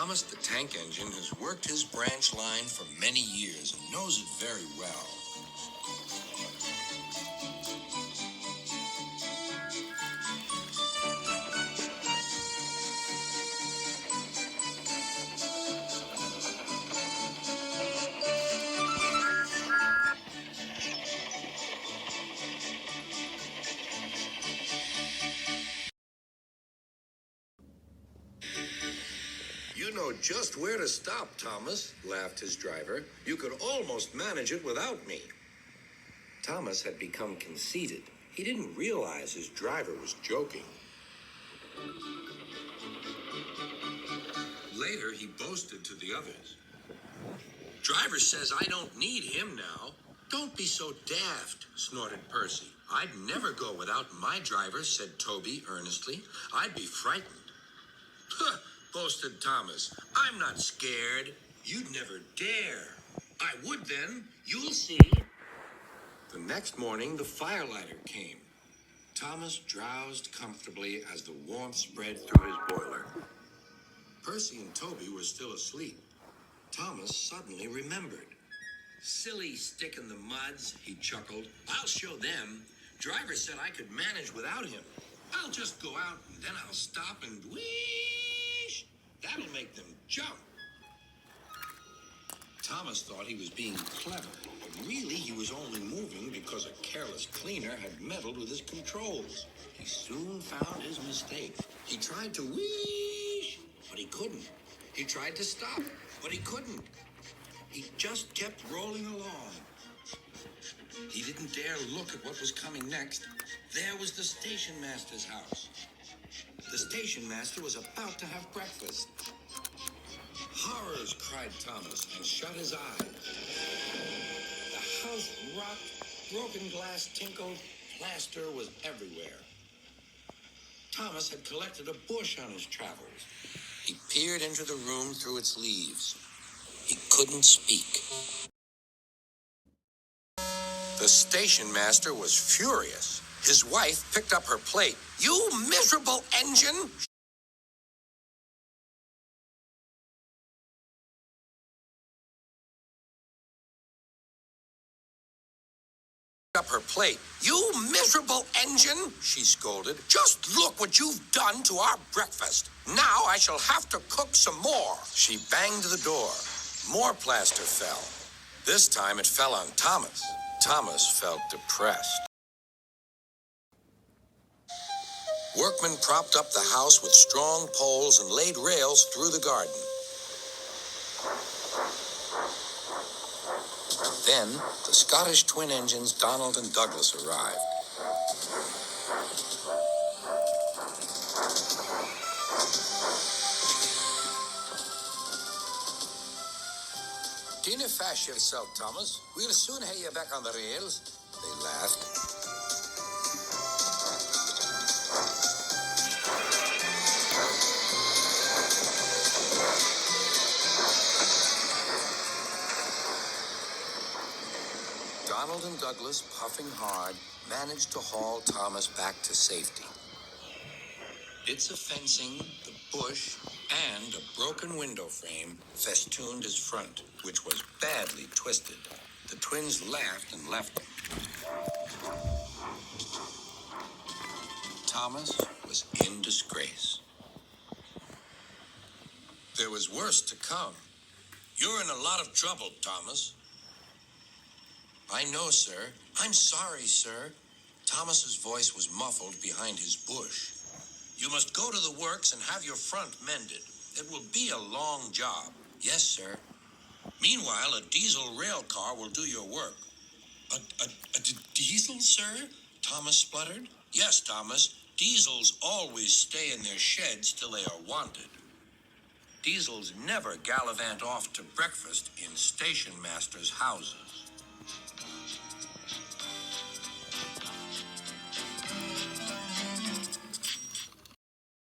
Thomas the Tank Engine has worked his branch line for many years and knows it very well. You know just where to stop, Thomas, laughed his driver. You could almost manage it without me. Thomas had become conceited. He didn't realize his driver was joking. Later, he boasted to the others. Driver says I don't need him now. Don't be so daft, snorted Percy. I'd never go without my driver, said Toby earnestly. I'd be frightened. Huh, boasted Thomas. I'm not scared. You'd never dare. I would then. You'll see. The next morning, the firelighter came. Thomas drowsed comfortably as the warmth spread through his boiler. Percy and Toby were still asleep. Thomas suddenly remembered. Silly stick in the muds, he chuckled. I'll show them. Driver said I could manage without him. I'll just go out and then I'll stop and whoosh. That'll make them jump. Thomas thought he was being clever, but really he was only moving because a careless cleaner had meddled with his controls. He soon found his mistake. He tried to whoosh, but he couldn't. He tried to stop, but he couldn't. He just kept rolling along. He didn't dare look at what was coming next. There was the station master's house. The station master was about to have breakfast. Horrors, cried Thomas, and shut his eyes. The house rocked, broken glass tinkled, plaster was everywhere. Thomas had collected a bush on his travels. He peered into the room through its leaves. He couldn't speak. The station master was furious. His wife picked up her plate. You miserable engine! Up her plate. You miserable engine, she scolded. Just look what you've done to our breakfast. Now I shall have to cook some more. She banged the door. More plaster fell. This time it fell on Thomas. Thomas felt depressed. Workmen propped up the house with strong poles and laid rails through the garden. Then, the Scottish twin engines Donald and Douglas arrived. Dinna fash yourself, Thomas. We'll soon have you back on the rails. They laughed. Donald and Douglas, puffing hard, managed to haul Thomas back to safety. Bits of fencing, the bush, and a broken window frame festooned his front, which was badly twisted. The twins laughed and left him. Thomas was in disgrace. There was worse to come. You're in a lot of trouble, Thomas. I know, sir. I'm sorry, sir. Thomas's voice was muffled behind his bush. You must go to the works and have your front mended. It will be a long job. Yes, sir. Meanwhile, a diesel rail car will do your work. A diesel, sir? Thomas spluttered. Yes, Thomas. Diesels always stay in their sheds till they are wanted. Diesels never gallivant off to breakfast in station masters' houses.